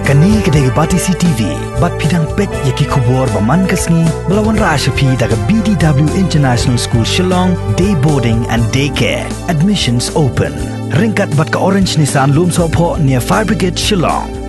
Kani kedai bati CTV, bat pidang pet yaki kubur baman kasni, belawan Rashapi daga BDW International School Shillong, day boarding and daycare. Admissions open. Ringkat bat ka Orange Nissan Lumsopho near Fire Brigade Shillong.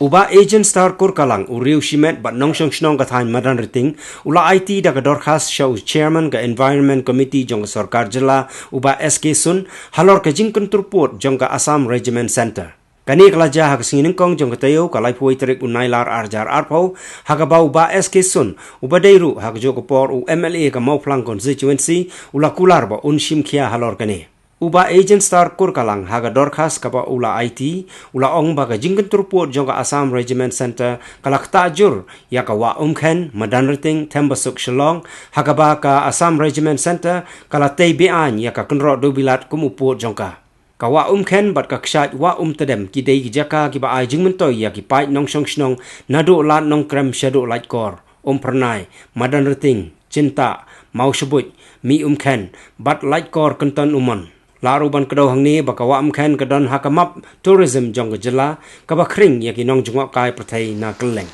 Uba agent star kurkalang uriu shimet bat nongshong shnong kathain madan riting ula IT daga dorkhas show chairman ga environment committee jong sarkar jilla uba SK Sun halor ka jingkun turput jong ka Assam Regiment Center kani kalaja hak singin kong jong katayo kalai puai terik unailar arjar arpau haga ba uba SK Sun uba deiru hak jo por u MLA ka Mauplang constituency ula kular ba unshim khia halor kani Uba agent star kurkalang haga dorkhas kapa ula IT ula ong baga jingken turput jongka Assam Regiment Center kalak tajur yaka wa umkhen madan riting tembasuk Shillong haga baka Assam Regiment Center kala tei bean yaka kenro dobilat kumuput jongka kawa umkhen bat ka kshat wa tedem kidei kijaka kiba ai jingmentoy yaki pai nongshong shnong nadu lat nong krem shadow light kor pernai madan riting cinta mau sebut mi umkhen bat light kor kenton umon Laruban kedau hang ni bakawa amkhen kedon hakamap tourism jong jela kabakring yaki nong jungok kai prathai na keleng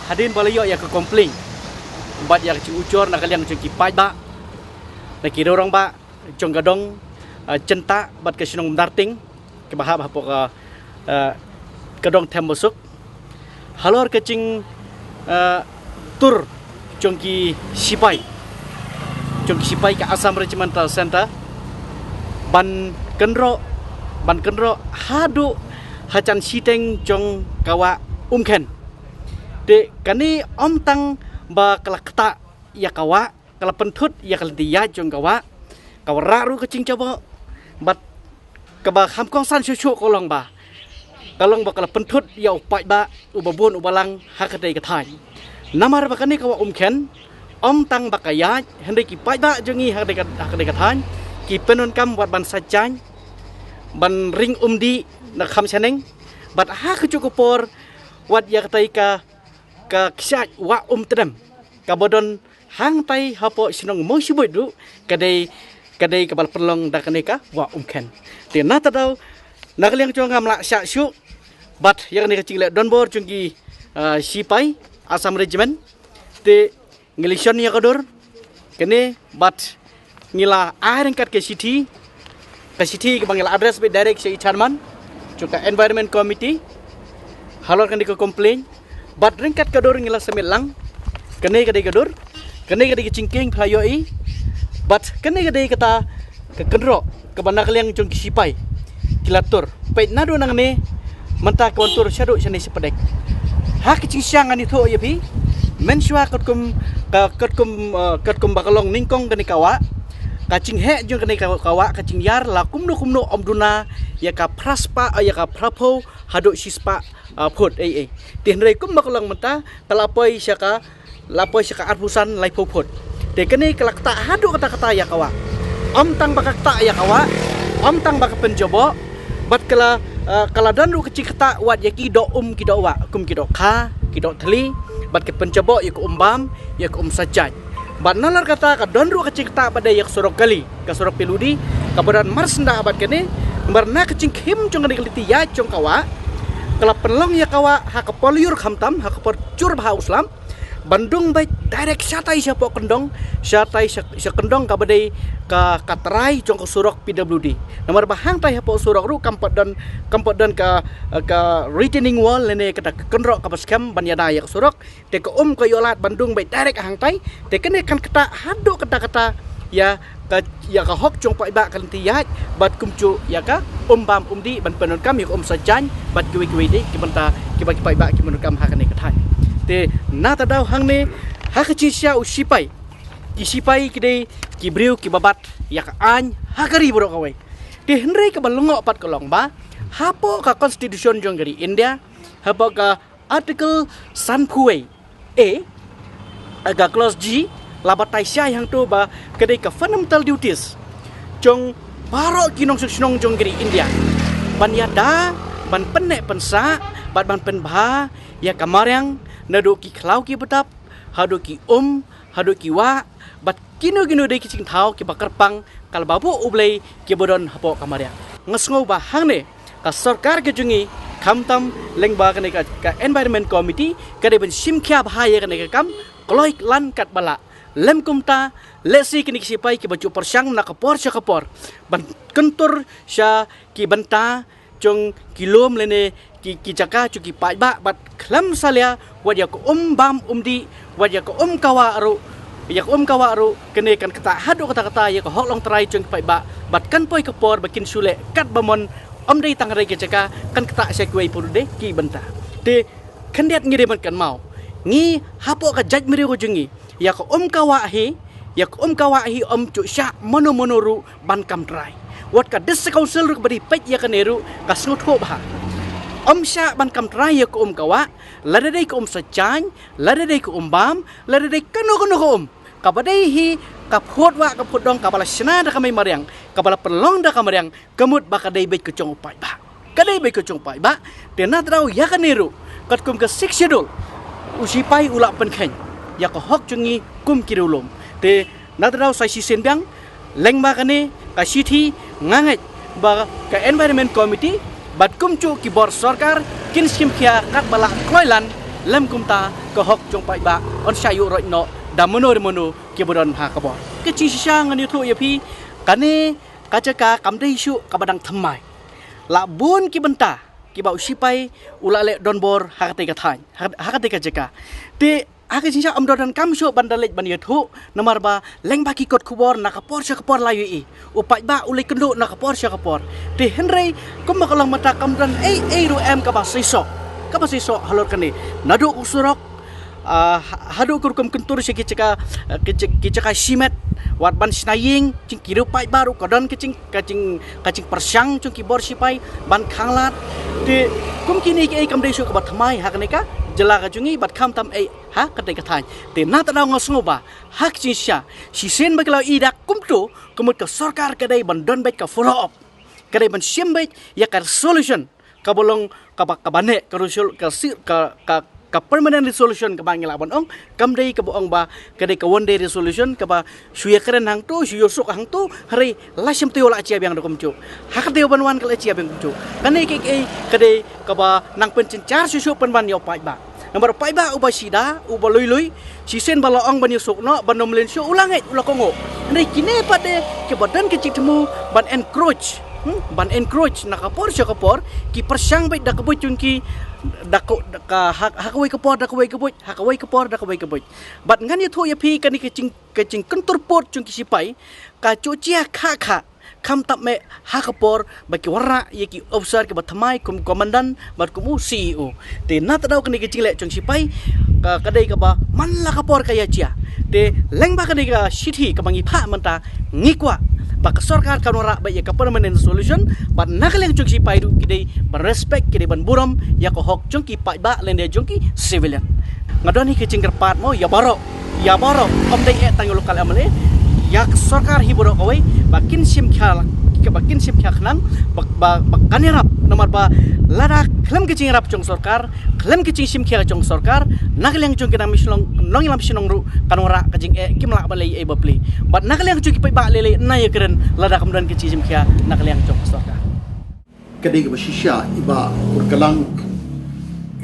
Hadin balayo ya ke komplain bat ya ci ucor nak kalian ci kipai ba nak ki dorong ba jong gadong centa bat ke sinong darting ke bahab hapo ka gadong tembosuk halor ke cing tur jong ki sipai ke Assam Regimental Center ban kenro hadu hacan siteng jong kawa umkhen de kani tang ba kalakta ya kawa kala pentut ya kala dia jong kawa raru kecing coba bat kaba hamkong san syusyu kolong ba kalong ba kala pentut ya upai ba ubabun ubalang hakadai kathai namar ba kani kawa umkhen tang ba kaya hendai ki pai ba jongi hakadai kathai ki penon kam wat ban sajang ban ring di na kham chaneng bat ha kecukupor wat ya katai ka ksat wa tedam kabodon hang tai hapo sinong mo sibut du kadai kabal pelong da kaneka wa umkhen te na tadau nakaliang chong ngam la sya syu bat yang ni kecing le donbor chungki sipai Assam Regiment te ngelison ya kador kene bat ngila aring kat ke city ke bangil address be direct si chairman chuka environment committee halor kan di complain bat ringkat kador ngila semelang kene kadai kecingking playoi bat kene kadai kata ke kendro ke banak liang jong kisipai kilatur pait nado nang ne menta kontur syadu sani sepedek ha kecing siang ani tho yapi menswa katkum bakalong ningkong kene kawa kacing he jong kene kawa kacing yar la kumno omduna ya ka praspa ya ka prapo hado sispa phut tin kum bakalong menta kalapoi syaka arpusan lai phut de kene kalakta hado kata ya kawa tang bakakta ya kawa tang bak penjobo bat kala danru kecik kata wat yaki do kido wa kido kha kido thli bat ke penjobo yak umbam yak sajaj bat nalar kata ka danru kecik kata pada yak sorok kali ka sorok peludi kabaran marsnda bat kene barna kecing khim jong keliti ya jong kawa kala penlong ya kawa ha ka poliur khamtam ha ka porcur bah uslam Bandung baik direct syatai siapa kendong ka badai ka terai jong surok PWD nomor bahang tai hapo surok ru kampot dan ka retaining wall lene kata kendrok ka paskam banyada yak surok te ka ka yolat Bandung baik direct hang tai te kene kan kata hado kata ya ka hok jong pai ba kan tiat bat kumcu ya ka bam di ban penon kam yak sajan bat kiwi di kibanta kibai ba kimenon kam hakane kathai te na tadau hang ne ha kecisia usipai kisipai kidei kibriu kibabat yak an hakari bro kawai te hendrei ka balungo pat kolong ba hapo ka constitution jong gari India hapo ka article sanpuei a aga clause G labatai syai hang tu ba kedai ka fundamental duties jong baro kinong sunong jong geri India ban ya da ban penek pensa ban pen bha ya kamaryang nadu ki khlau ki betap hadu ki hadu ki wa bat kinu de ki ching thau ki bakar pang kal babu ublei ki bodon hapo kamaryang ngasngau ba hang ne ka sarkar ke jungi khamtam lengba kane ka environment committee kade ben simkhya bhaya kane ka kam kloi lan kat bala lem kumta lesi kini sipai ki baju persang na kapor ban kentur sya ki banta jong kilom lene ki jaka cu ki pai ba bat khlam salia wad yak bam di wad yak kawa aru kene kan kata hadu kata yak hok long trai jong pai ba bat kan poi kapor bakin sule kat bamon dei tangrai ke jaka kan kata sekwei purude ki banta te kandiat ngire man kan mau ngi hapo ka jaj mere ko jungi yak kawa hi cu sya mono ban kam trai wat ka des council ru bari pet ya kaneru ka snut ho ba sya ban kam trai ya ko kawa lade dei ko sajan lade dei ko bam lade dei kanu ko ka badai hi ka phot dong ka bala sna da kamai mariang ka bala pelong da kamariang kemut ba ka dei bet ko chong pai ba ka dei bet ko chong pai ba te na trau ya kaneru kat kum ka 6 schedule usipai ula pen khen ya ko hok chungi kum kirulum te na trau sai si senbyang leng ba kane ka sithi ngangai ba ka environment committee bat kumcu ki bor sarkar kin skim khia kat bala kloilan lem kumta ko hok chong pai ba on sayu roi no da mono ki bodon ha ka bor ke chi sang ani thu ya pi kane ka jaka kam dei shu ka badang thamai la bun ki benta ki ba usipai ula le don bor ha ka te ka thain ha ka te ka jaka te ake jinja amdodan kam shu bandalej ban yathu namar ba leng ba ki kot khubor na kapor sha kapor layu i upai ba ulai kendu na kapor sha kapor te henrei kum makalang mata kamdan ru em ka ba siso halor kani nadu usurok hadu kurkum kentur sya kicaka simet wat ban snaying cing kiru pai baru kodon kicing persang cung ki bor sipai ban khanglat te kum kini ke kam dei shu ka ba thamai ha kane ka jela ka jungi bat kham tam ha kadai ka thain te na ta ngos ngoba hak chi sha si sen ba kala ida kumtu kumut ka sarkar kadai ban don bet ka follow up kadai ban sim bet ya ka solution ka bolong ka bane ka permanent resolution ka bangila ban ong kam dei ka boong ba kadai ka one day resolution ka ba suya keren hang tu suyo sok hang tu hari lasem teo la chia biang do kumcu hak teo ban wan kala chia biang kumcu kanai ke kadai ka ba nang pencencar susu penban yo pai ba nomor pai ba uba sida uba lui si sen bala ong ban yusuk no ban nomlen syo ulangai ulakongo nei kine pade ke badan ke citemu ban encroach nakapor syo kapor ki persang bai da keboy chungki da hakawai kapor bat ngan ye tho ye pi kan ke cing kentur pot chungki sipai ka chochia kha kam tap me hakapor baki warra yeki officer ke bathamai kum komandan bat kum CEO te na tadau kani ke cingle chung sipai ka kadai ka ba man la kapor ka ya chia te leng ba kani ka sithi ka bangi pha manta ngikwa ba ka sarkar kan warra ba ye ka permanent solution bat nakaleng chung sipai du kidai ban respect kidai ban buram ya ko hok chung ki pai ba lende chung ki civilian ngadoni ke cingker pat mo ya baro om dei tang lokal amale yak sarkar hiboro kawai bakin sim khya khnang bakanirap nomor ba lada klem kicing rap jong sarkar klem kicing sim khya jong sarkar nagleng jong kinam mislong nong ilam sinong ru kanora kajing kimla balai bapli bat nagleng jong kipai ba lele na ye keren lada kemudian kicing sim khya nagleng jong sarkar kadai ke shisha iba kurkalang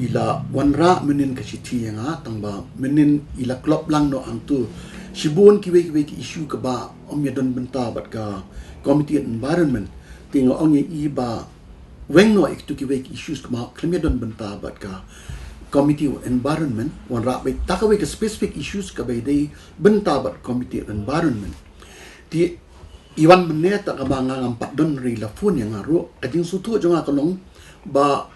ila wanra menin kachiti yang tangba menin ila klop lang no angtu Sibun kiwe ki isu ke ba om ya don benta bat ka committee environment tingo ong ye iba weng no iktu kiwe ki issues ke ma klem ya don benta bat ka committee environment wan ra be takawe ke specific issues ka be dei benta bat committee environment ti iwan benne ta ka banga ngampat don ri la phone yang aro ajing sutu jonga kalong ba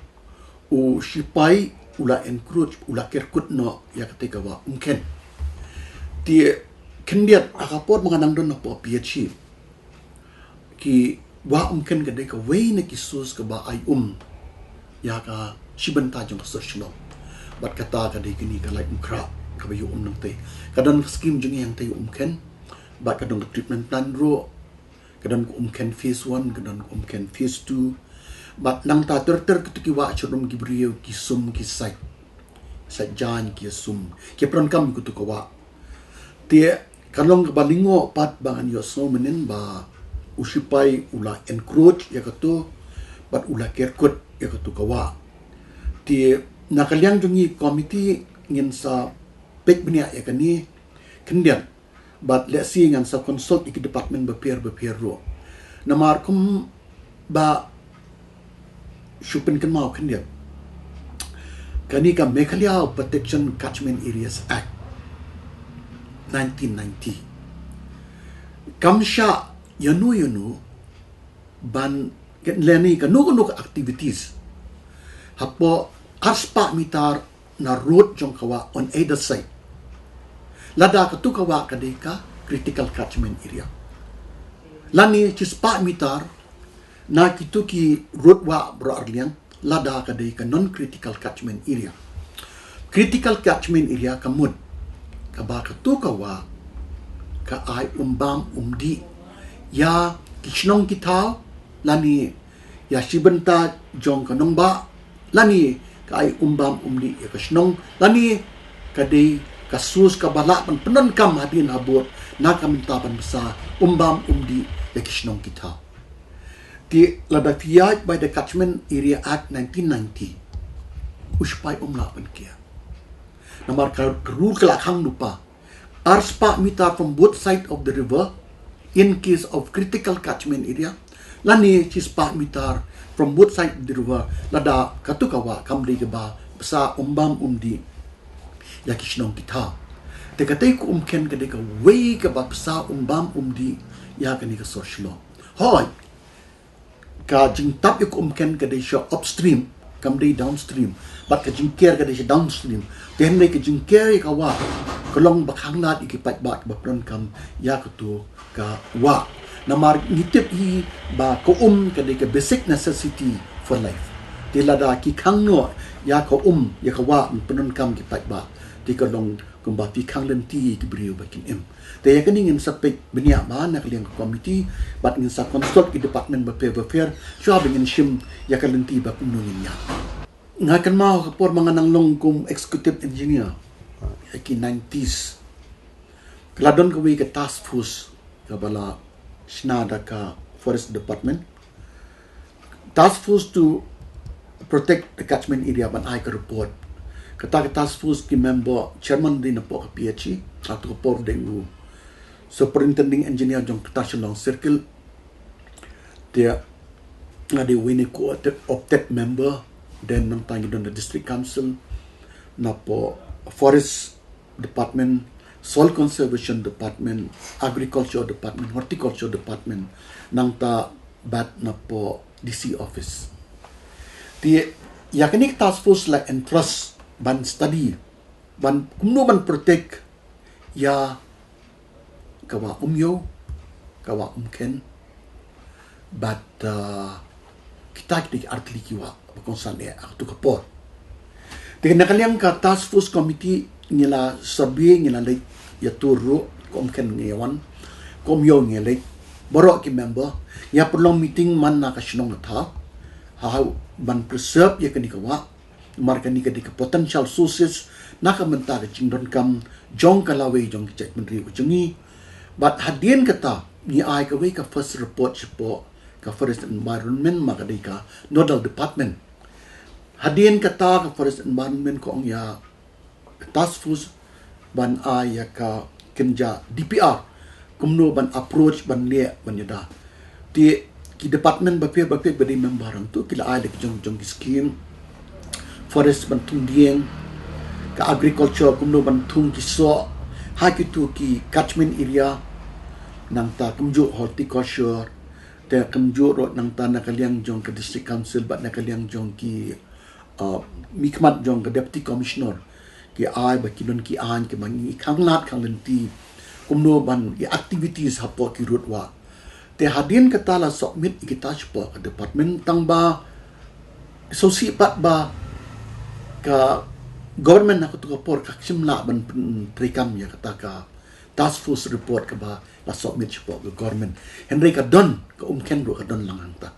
u sipai ula encourage ula kerkut no ya ketika wa mungkin ti kendiat akapot menganang don po PhD ki wa mungkin kadai ka way na kisus ka ba ay ya ka sibenta jong social bat kata kadai kini ka like mukra kabayu nang te kadang skim jeng yang te ken ba kadang treatment plan ro kadang ken phase 1 kadang ken phase 2 ba nang ta ter ketuki wa churum gibriyo ki sum ki sai jan ki sum ki pron kam kutu ko wa tie kalong balingo pat bangan yo so menen ba usipai ula encroach ya katu bat ula kerkut ya katu kawa ti nakaliang jungi komiti ngin sa pek bnia ya kani kendian bat le si ngan sa consult iki department bepier ro namar kum ba shupen kan mau kendian kani ka Meghalaya Protection Catchment Areas Act 1990 kamsha yanu ban leni kanu activities hapo arspa mitar na road jong kawa on either side lada katu kawa kadeka critical catchment area lani chispa mitar na kituki road wa bro arlian lada kadeka non critical catchment area critical catchment area kamud kaba katu kawa ka ai umbam umdi ya kishnong kitao lani ya shibenta jong kanong ba lani ka ai umbam umdi ya kishnong lani kadai kasus kabala pan penon kam hadin habot na kamintapan besa umbam umdi ya kishnong kitao di ladafia by the Catchment Area Act 1990 uspai umlapan kia namar rule kelakang lupa arspa mita from both side of the river in case of critical catchment area lani chispa mitar from both side of the river lada katukawa kamli ba besa umbam umdi ya kishnong kita te katay ko umken kade ka way ka ba besa umbam umdi ya kani ka social hoy ka jingtap yo umken kade siya upstream kamdi downstream bat ka jingker kade siya downstream tenre ka jingker ka wa kalong bakang nat ikipat bat bapron kam ya kutu ka wa namar ngitip hi ba ko kade ka basic necessity for life tilada ki kangno ya ko ya ka wa penon kam kipat ba ti kalong kumba ti kang lenti ki brio bakin em te ya kaning in sapek benia ma na kaliang committee bat ngin sa consult ki department ba fair swa bingin shim ya ka lenti ba kunungin ya ngakan mau kapor mga nanglong kum executive engineer ki 90s kladon ko ka task force ka bala snada ka forest department task force to protect the catchment area ban I ka report kata task force ki member chairman din po ka PHE atau por dengu superintending engineer jong kata Shillong circle dia ngadi wini ko optet member then nang tangi don the district council na po forest department soil conservation department agriculture department horticulture department nang ta bat na po DC office di yakni task force like entrust ban study ban kumno ban protect ya kawa umyo kawa umken but kita artli kiwa konsan aktu kapor dengan nakaliang ka task force committee nila sabi nila like ya turu komken ngayon komyo ngilay borok ki member ya perlu meeting man na kasinong ta how ban preserve ya kanikawa marka ni kadika potential sources nakamenta ka chingdon kam jong kalaway jong check menteri ujengi but hadien kata ni ai ka way ka first report sipo ka forest environment makadika nodal department hadien kata ka forest environment ko ang ya task force ban ai ya ka kenja DPR kumno ban approach ban le ban yada ti ki department bapir badi membarang tu kila ai lek jong scheme forest bantung dieng ka agriculture kumno bantung kiso hakitu ki catchment area nang ta kumju horticulture te kumju ro nang ta nakaliang jong ka district council bat nakaliang jong ki mikmat jong ka deputy commissioner ki ai ba kilon ki an ki mangi khanglat khanglenti kumno ban ki activities hapo ki rutwa te hadin katala submit kita po ka department tang ba so si pat ba ka government aku tu kapor kak simla ban trikam ya kata ka task force report ka ba la submit support ke government Henry ka don ka ken ro ka don lang ta